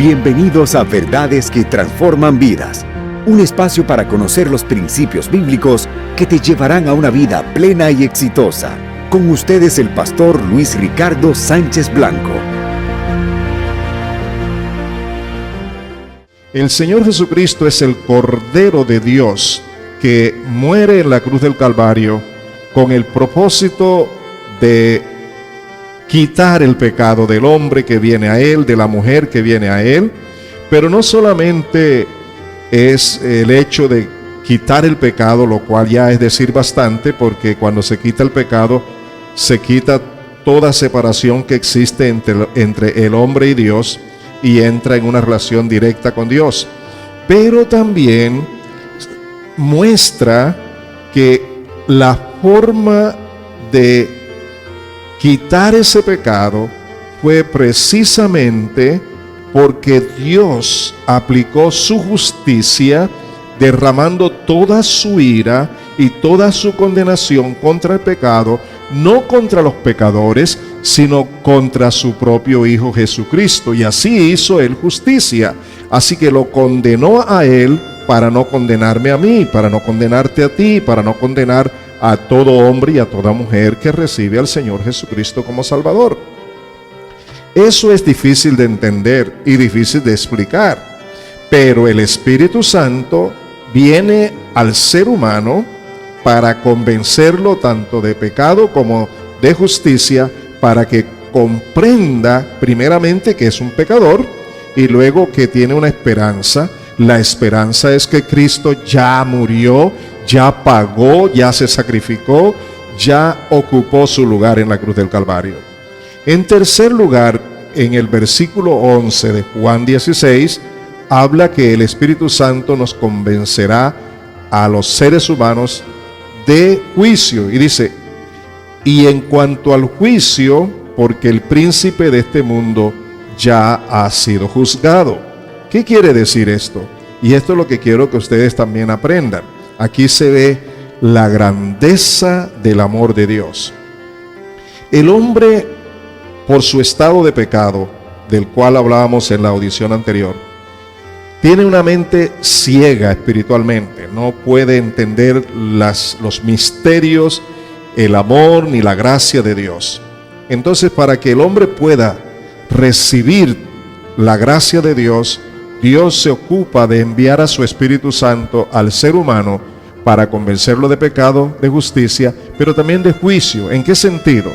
Bienvenidos a Verdades que Transforman Vidas, un espacio para conocer los principios bíblicos que te llevarán a una vida plena y exitosa. Con ustedes el pastor Luis Ricardo Sánchez Blanco. El Señor Jesucristo es el Cordero de Dios que muere en la cruz del Calvario con el propósito de quitar el pecado del hombre que viene a Él, de la mujer que viene a Él. Pero no solamente es el hecho de quitar el pecado, lo cual ya es decir bastante, porque cuando se quita el pecado, se quita toda separación que existe entre el hombre y Dios, y entra en una relación directa con Dios. Pero también muestra que la forma de quitar ese pecado fue precisamente porque Dios aplicó su justicia, derramando toda su ira y toda su condenación contra el pecado, no contra los pecadores, sino contra su propio Hijo Jesucristo. Y así hizo Él justicia. Así que lo condenó a Él para no condenarme a mí, para no condenarte a ti, para no condenar a todo hombre y a toda mujer que recibe al Señor Jesucristo como Salvador. Eso es difícil de entender y difícil de explicar, pero el Espíritu Santo viene al ser humano para convencerlo tanto de pecado como de justicia, para que comprenda primeramente que es un pecador y luego que tiene una esperanza. La esperanza es que Cristo ya murió, ya pagó, ya se sacrificó, ya ocupó su lugar en la cruz del Calvario. En tercer lugar, en el versículo 11 de Juan 16, habla que el Espíritu Santo nos convencerá a los seres humanos de juicio. Y dice, y en cuanto al juicio, porque el príncipe de este mundo ya ha sido juzgado. ¿Qué quiere decir esto? Y esto es lo que quiero que ustedes también aprendan. Aquí se ve la grandeza del amor de Dios. El hombre, por su estado de pecado, del cual hablábamos en la audición anterior, tiene una mente ciega espiritualmente. No puede entender los misterios, el amor ni la gracia de Dios. Entonces, para que el hombre pueda recibir la gracia de Dios, Dios se ocupa de enviar a su Espíritu Santo al ser humano para convencerlo de pecado, de justicia, pero también de juicio. ¿En qué sentido?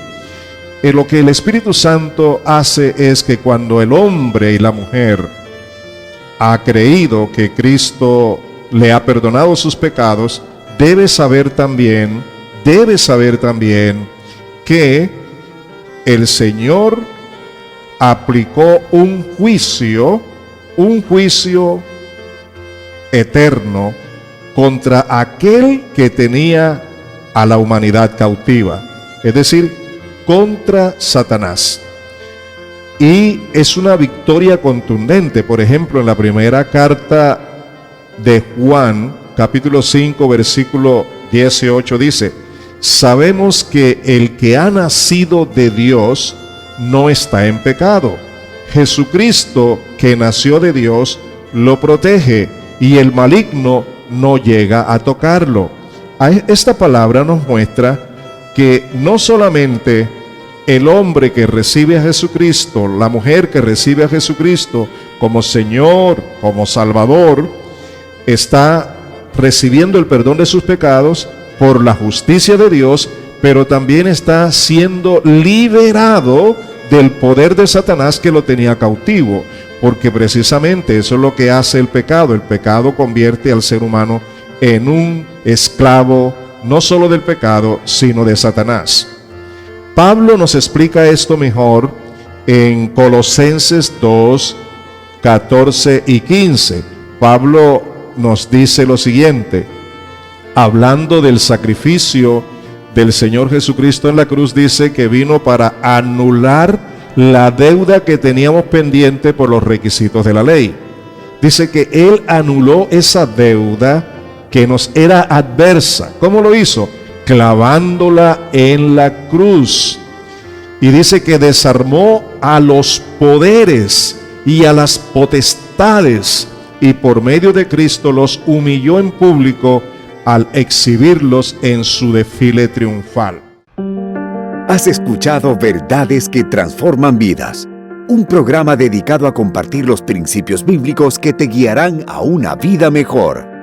Lo que el Espíritu Santo hace es que cuando el hombre y la mujer ha creído que Cristo le ha perdonado sus pecados, debe saber también que el Señor aplicó un juicio eterno contra aquel que tenía a la humanidad cautiva, es decir, contra Satanás. Y es una victoria contundente. Por ejemplo, en la primera carta de Juan, capítulo 5, versículo 18, dice: sabemos que el que ha nacido de Dios no está en pecado. Jesucristo, que nació de Dios, lo protege y el maligno no llega a tocarlo. Esta palabra nos muestra que no solamente el hombre que recibe a Jesucristo, la mujer que recibe a Jesucristo como Señor, como Salvador, está recibiendo el perdón de sus pecados por la justicia de Dios, pero también está siendo liberado del poder de Satanás que lo tenía cautivo, porque precisamente eso es lo que hace el pecado. El pecado convierte al ser humano en un esclavo, no solo del pecado, sino de Satanás. Pablo nos explica esto mejor en Colosenses 2, 14 y 15. Pablo nos dice lo siguiente, hablando del sacrificio del Señor Jesucristo en la cruz, dice que vino para anular la deuda que teníamos pendiente por los requisitos de la ley. Dice que Él anuló esa deuda que nos era adversa. ¿Cómo lo hizo? Clavándola en la cruz. Y dice que desarmó a los poderes y a las potestades, y por medio de Cristo los humilló en público al exhibirlos en su desfile triunfal. Has escuchado Verdades que Transforman Vidas, un programa dedicado a compartir los principios bíblicos que te guiarán a una vida mejor.